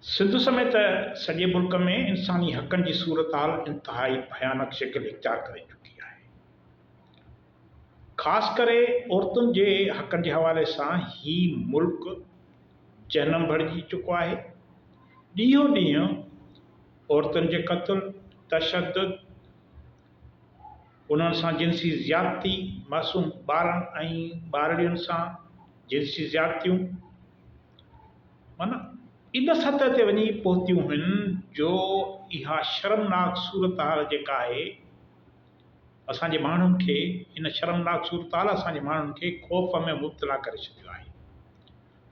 सिंध समेत सॼे मुल्क में इंसानी हक़नि जी सूरत हाल इंतिहाई भयानक शिकिल इख्तियार करे चुकी आहे। ख़ासि करे औरतुनि जे हक़नि जे हवाले सां ही मुल्क जहनम भरिजी चुको आहे। ॾींहों ॾींहुं औरतुनि जे क़त्ल, तशद्दुद, उन्हनि सां जिनसी ज़्यादती, मासूम ॿारनि ऐं ॿारड़ियुनि सां जिनसी ज़्यादतियूं माना इन सतह ते वञी पहुतियूं आहिनि जो इहा शर्मनाक सूरत हाल जेका आहे असांजे माण्हुनि खे इन शर्मनाक सूरत हाल असांजे माण्हुनि खे ख़ौफ़ में मुब्तला करे छॾियो आहे।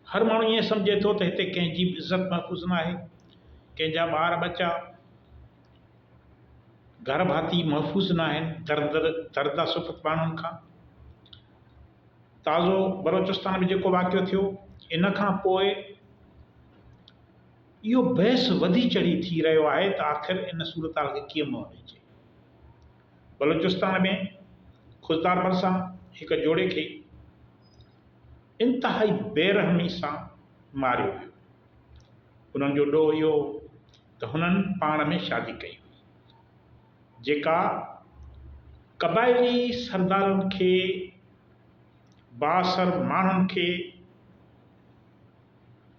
हर माण्हू ईअं सम्झे थो त हिते कंहिंजी बि इज़त महफ़ूज़ न आहे, कंहिंजा ॿार बचा घर भाती महफ़ूज़ न आहिनि दर्दा सुफ़त माण्हुनि खां। ताज़ो बलोचिस्तान में जेको वाक़ियो थियो इन खां पोइ इहो बहस वधी चढ़ी थी रहियो आहे त आख़िर इन सूरत हाल खे कीअं मुंहुं ॾिजे। बलोचिस्तान में खुशदार भरिसां हिकु जोड़े खे इंतिहाई बेरहमी सां मारियो वियो। उन्हनि जो ॾोह इहो त हुननि पाण में शादी कई हुई जेका क़बाइली सरदारनि खे, बासर माण्हुनि खे,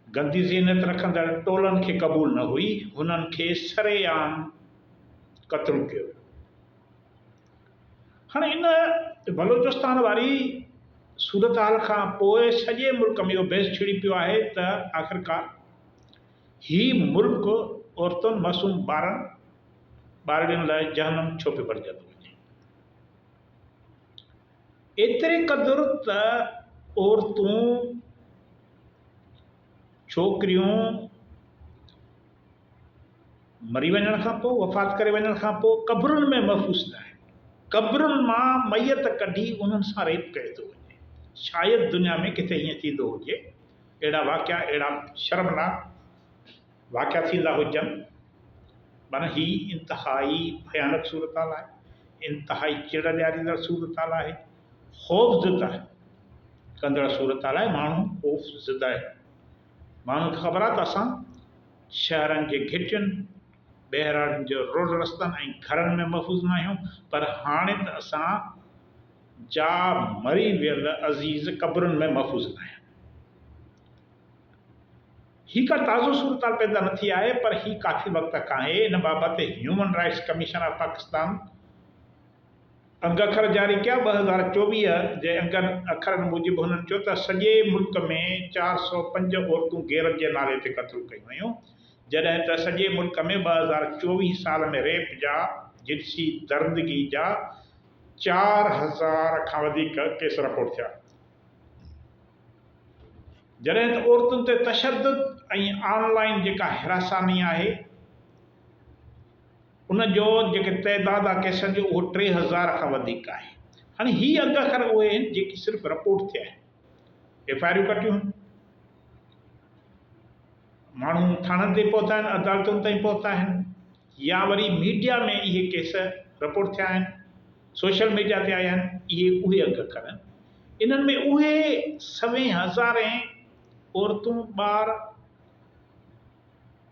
गंदी ज़ीनत रखंदड़ टोलनि खे क़बूल न हुई। हुननि खे सरेआम क़त्ल कयो। हाणे इन बलोचिस्तान वारी सूरत हाल खां पोइ सॼे मुल्क में इहो बहस छिड़ी पियो आहे त आख़िरकार ही मुल्क औरतुनि, मासूम ॿारनि, ॿारड़ियुनि लाइ जहनम छो पियो बणिजंदो वञे। एतिरे क़दुरु त औरतूं, छोकिरियूं मरी वञण खां पोइ, वफ़ात करे वञण खां पोइ क़ब्रुनि में महफ़ूज़ न आहिनि। क़ब्रुनि मां मैयत कढी उन्हनि सां रेप कयो थो वञे। शायदि दुनिया में किथे हीअं थींदो हुजे, अहिड़ा वाक़िया, अहिड़ा शर्मनाक वाक़िया थींदा हुजनि। माना ही इंतिहाई भयानक सूरत हाल आहे, इंतिहाई चिड़ ॾियारींदड़ सूरत हाल आहे, ख़ौफ़ कंदड़ सूरत हाल आहे। माण्हू ख़ौफ़ ज़िद आहे। माण्हुनि खे ख़बर आहे त असां शहरनि जे घिटियुनि, ॿहिराड़ियुनि जो रोड रस्तनि ऐं घरनि में महफ़ूज़ न आहियूं, पर हाणे त असां जा मरी वियल अज़ीज़ क़ब्रुनि में महफ़ूज़ न आहिनि। ही का ताज़ो सूरत हाल पैदा न थी आहे, पर ही काफ़ी वक़्त खां आहे। इन बाबति human rights commission of Pakistan अंग अखर जारी कया। 2024 जे अखरनि मूजिबि हुननि चयो त सॼे मुल्क में 405 औरतूं गैरत जे नाले ते क़त्ल कयूं वयूं, जॾहिं त सॼे मुल्क में 2024 साल में रेप जा, जिनसी दर्दगी जा 4000 खां वधीक केस रिपोर्ट थिया। जॾहिं त औरतुनि ते तशद्दुद ऐं ऑनलाइन जेका हिरासानी आहे उनजो जेके तइदाद आहे केसनि जो, उहो 3000 खां वधीक आहे। हाणे ही अघ अखर उहे आहिनि जेकी सिर्फ़ु रिपोर्ट थिया आहिनि। एफआईआरियूं कटियूं, माण्हू थाणनि ते पहुता आहिनि, अदालतुनि ताईं पहुता आहिनि, या वरी मीडिया में इहे केस रिपोर्ट थिया आहिनि, सोशल मीडिया ते आया आहिनि। इहे उहे अघ अखर आहिनि। इन्हनि में उहे सवें हज़ारें औरतूं, ॿार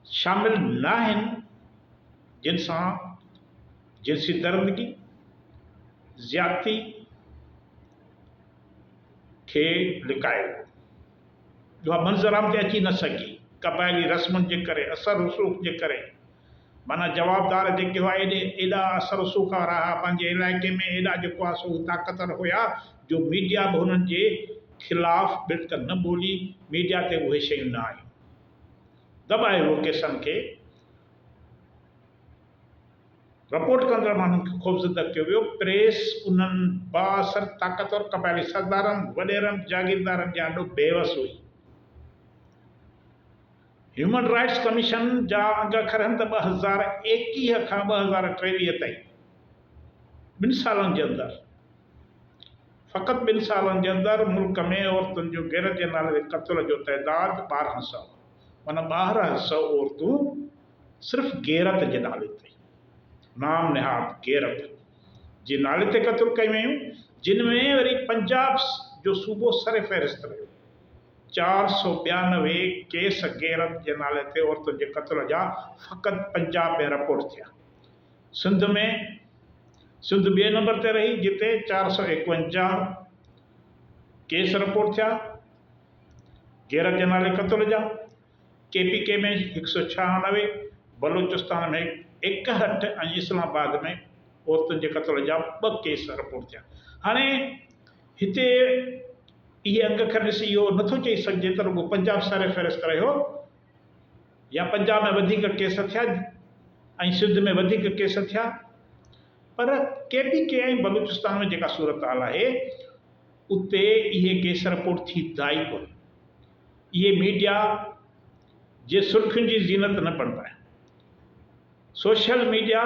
शामिल न आहिनि जिन सां जिनसी दर्दगी, ज़्यादती खे लिकायो। जो मंज़राम ते अची न सघी, क़बाइली रस्मुनि जे करे, असर रसूख़ जे करे। माना जवाबदार जेके हुआ एॾा असर रसूख़ वारा हुआ पंहिंजे इलाइक़े में, एॾा जेको आहे सो ताक़तवर हुया जो मीडिया बि हुननि जे ख़िलाफ़ बिल्कुलु न ॿोली। मीडिया ते उहे शयूं न आयूं, दॿाए उहो केसनि खे। रिपोर्ट कंदड़ माण्हुनि खे ख़ौफ़ज़दा कयो वियो। प्रेस उन्हनि बासर ताक़तवर क़बाइली सरदारनि, वॾेरनि, जागीरदारनि जे आॾो बेवस हुई। ह्यूमन राइट्स कमीशन जा अघ अखर आहिनि त 2021 खां 2023 ताईं 2 सालनि जे अंदरि, फ़क़ति 2 सालनि जे अंदरि मुल्क में औरतुनि जो गैरत जे नाले ते क़त्ल जो तइदाद 1200, माना 1200 औरतूं सिर्फ़ु गैरत जे नाले ते, नाम निहाद गैरत जे नाले ते क़त्ल कयूं वयूं, जिन में वरी पंजाब जो सूबो सर फ़हरिस्त रहियो। 492 केस गैरत के नाले ते औरतुनि जे क़त्ल जा फ़क़ति पंजाब में रिपोर्ट थिया। सिंध ॿिए नंबर ते रही जिते 451 केस रिपोर्ट थिया गैरत के नाले क़त्ल जा। KPK में 196, बलूचिस्तान में 61 ऐं इस्लामाबाद में औरतुनि जे क़त्ल जा 2 केस रिपोर्ट थिया। हाणे हिते इहे अंग खे ॾिसी इहो नथो चई सघिजे त रुॻो पंजाब सर फ़हरिस्त रहियो या पंजाब में वधीक केस थिया ऐं सिंध में वधीक केस थिया, पर KPK ऐं बलूचिस्तान में जेका सूरत हाल आहे उते इहे केस रिपोर्ट थींदा ई कोन। इहे मीडिया जे सुर्खियुनि जी ज़ीनत न बणंदा आहिनि, सोशल मीडिया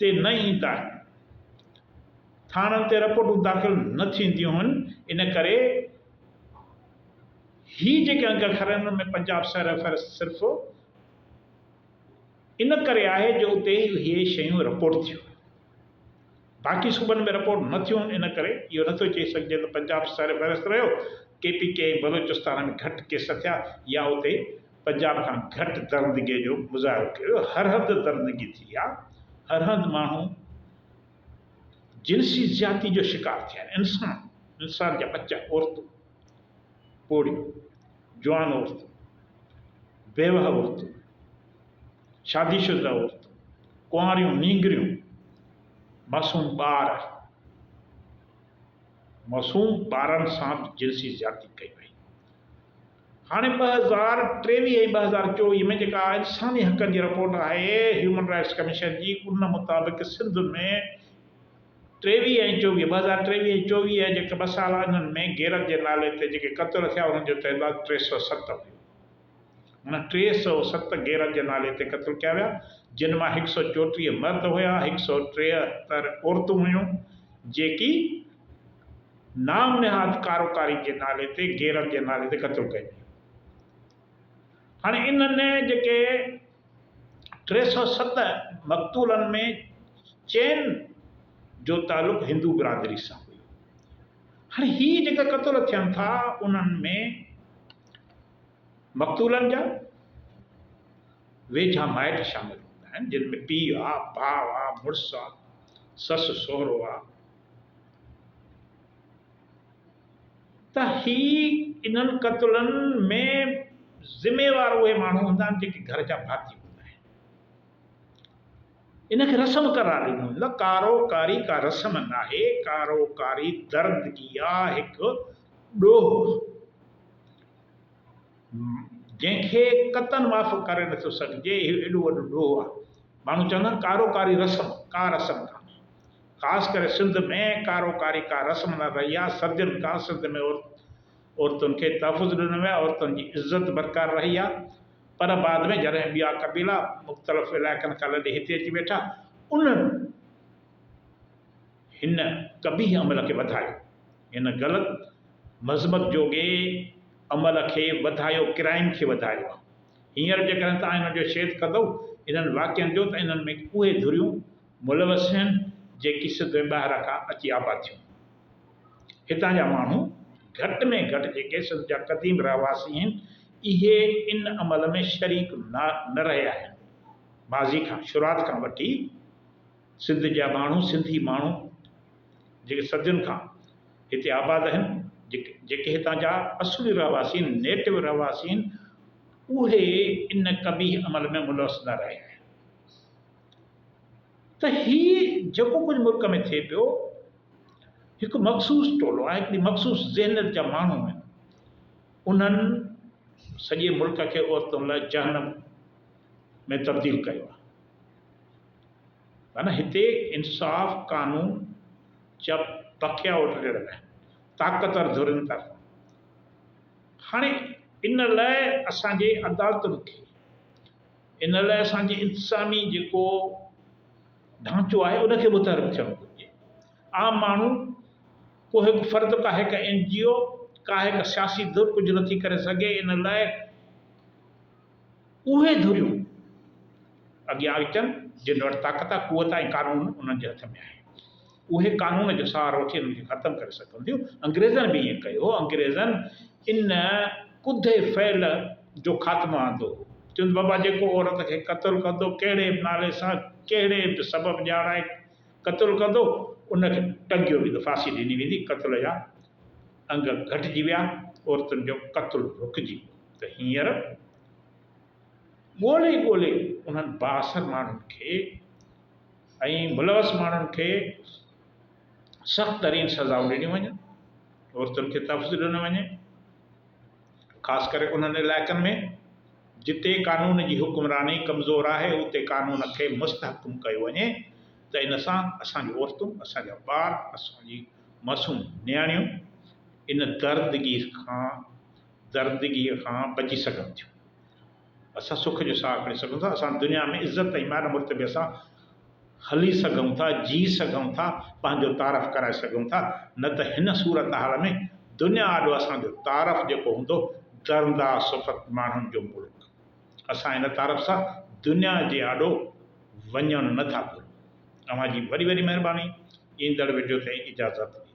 ते न ईंदा आहिनि, थाणनि ते रिपोर्टूं दाख़िल न थींदियूं आहिनि। इन करे ही जेके अंग खरनि में पंजाब सर फ़हरिस्त सिर्फ़ु इन करे आहे जो उते इहे शयूं रिपोर्ट थियूं, बाक़ी सूबनि में रिपोर्ट न थियूं। इन करे इहो नथो चई सघिजे त पंजाब सर फ़हरिस्त रहियो, KPK बलूचिस्तान में घटि केस थिया या उते पंजाब खां घटि दर्दगी जो मुज़ाहिरो कयो। हर हंधि दर्दगी थी आहे, हर हंधि माण्हू जिनसी ज़्यादती जो शिकार थिया आहिनि। इंसान जा बच्चा, औरतूं, पोड़ियूं, जवान औरतूं, बेवह औरतूं, शादीशुदा औरतूं, कुंवारियूं, नींगरियूं, मासूम ॿारनि सां जिनसी ज़्यादती कई वई। हाणे 2023 ऐं 2024 में जेका इंसानी हक़नि जी रिपोर्ट आहे ह्यूमन राइट्स कमीशन जी, उन मुताबिक़ सिंध में 23 ऐं 24 2023 ऐं 24 जेके 2 साल इन्हनि में गैरत जे नाले ते जेके क़त्ल थिया उन्हनि जो तइदाद 307 हुयो। माना 307 गैरत जे नाले ते क़त्ल कया विया, जिन मां 134 मर्द हुया, 173 औरतूं हुयूं जेकी नाम निहाद कारोकारी जे नाले ते गैरत जे नाले ते क़त्ल कई। हाणे इन्हनि जेके 307 मक़तूलनि में चैन जो तालुक़ हिंदू बिरादरी सां हुयो। हाणे ही जेके क़त्ल थियनि था उन्हनि में मक़तूलनि जा वेझा माइट शामिल हूंदा आहिनि, जिन में पीउ आहे, भाउ आहे, मुड़ुसु आहे, ससु सहुरो आहे। त ही इन्हनि क़त्लनि में ज़िम्मेवार उहे माण्हू हूंदा आहिनि जेके घर जा भाती हूंदा आहिनि। इनखे रस्म करार ॾिनो वेंदो आहे। कारोकारी का रस्म न आहे, कारोकारी दर्दगी आहे, हिकु ॾोह जंहिंखे कतन माफ़ करे नथो सघिजे। एॾो वॾो ॾोह आहे। माण्हू चवंदा आहिनि कारोकारी रस्म, का रस्म कान्हे। ख़ासि करे सिंध में कारोकारी का रस्म न रही आहे। सदियुनि खां सिंध में औरतुनि खे तहफ़ुज़ ॾिनो वियो आहे, औरतुनि जी इज़त बरक़रार रही आहे। पर बाद में जॾहिं ॿिया क़बीला मुख़्तलिफ़ इलाइक़नि खां लॾे हिते अची वेठा, उन्हनि हिन कबीह अमल खे वधायो, हिन ग़लति मज़मत जोगे अमल खे वधायो, क्राइम खे वधायो आहे। हींअर जेकॾहिं तव्हां हिन जो शेद कंदव इन्हनि वाक़िअनि जो, त इन्हनि में उहे धुरियूं मुलवस आहिनि जेकी सिंध में ॿाहिरां खां अची आबाद थियूं। हितां जा माण्हू घटि में घटि जेके सिंध जा क़दीम रहवासी आहिनि, इहे इन अमल में शरीक न रहिया आहिनि। माज़ी खां, शुरूआति खां वठी सिंध जा माण्हू, सिंधी माण्हू जेके सदियुनि खां हिते आबाद आहिनि, जेके हितां जा असुली रहवासी आहिनि, नेटिव रहवासी आहिनि, उहे इन कबीह अमल में मुलवस न रहिया आहिनि। त ही जेको कुझु मुल्क में थिए पियो, हिकु मख़सूस टोलो आहे, हिकिड़ी मख़सूस ज़हनियत जा माण्हू आहिनि। उन्हनि सॼे मुल्क खे औरतुनि लाइ जहन्नम में तब्दील कयो आहे। माना हिते इंसाफ़, कानून जा बखिया उठियल आहिनि ताक़तवर धुरियुनि तरफ़ां। हाणे इन लाइ असांजे अदालतुनि खे, इन लाइ असांजे इंतिज़ामी जेको ढांचो आहे उनखे मुतहरिक थियणो घुरिजे। आम माण्हू, को हिकु फ़र्द, का हिकु NGO, का हिकु सियासी धुर कुझु नथी करे सघे। इन लाइ उहे धुरियूं अॻियां अचनि जिन वटि ताक़त आहे, क़ुवत आहे, कानून उन्हनि जे हथ में आहे। उहे कानून जो सहारो वठी उन्हनि खे ख़तमु करे सघनि थियूं। अंग्रेज़नि बि ईअं कयो। अंग्रेज़नि इन कुधे फ़ैल जो ख़ात्मो आंदो। चवंदो बाबा जेको औरत खे क़त्ल कंदो कहिड़े बि नाले सां कहिड़े बि सबबु ॼाणाए क़त्ल कंदो उनखे टंगियो वेंदो, फांसी ॾिनी वेंदी, क़त्ल जा अंग घटिजी विया, औरतुनि जो क़त्ल रुकिजी वियो। त हींअर ॻोल्हे ॻोल्हे उन्हनि बासर माण्हुनि खे ऐं मुलवस माण्हुनि खे सख़्तु तरीन सज़ाऊं ॾिनियूं वञनि, औरतुनि खे तफ़्ज़ ॾिनो वञे, ख़ासि करे उन्हनि इलाइक़नि में जिते कानून जी हुकुमरानी कमज़ोर आहे उते कानून खे मुस्तहकम कयो वञे त इन सां असांजूं औरतूं, असांजा ॿार, असांजी मासूम नियाणियूं इन दर्दगीअ खां बची सघनि थियूं। असां सुख जो साह खणी सघूं था, असां दुनिया में इज़त ऐं मान मुर्तबे सां हली सघूं था, जी सघूं था, पंहिंजो तारफ़ कराए सघूं था। न त हिन सूरत हाल में दुनिया आॾो असांजो तारफ़ जेको हूंदो दरंदा सुफ़त माण्हुनि जो मुल्क, असां हिन तारफ़ सां दुनिया जे आॾो वञणु नथा घुरूं। तव्हांजी वॾी वॾी महिरबानी। ईंदड़ वीडियो ते इजाज़त।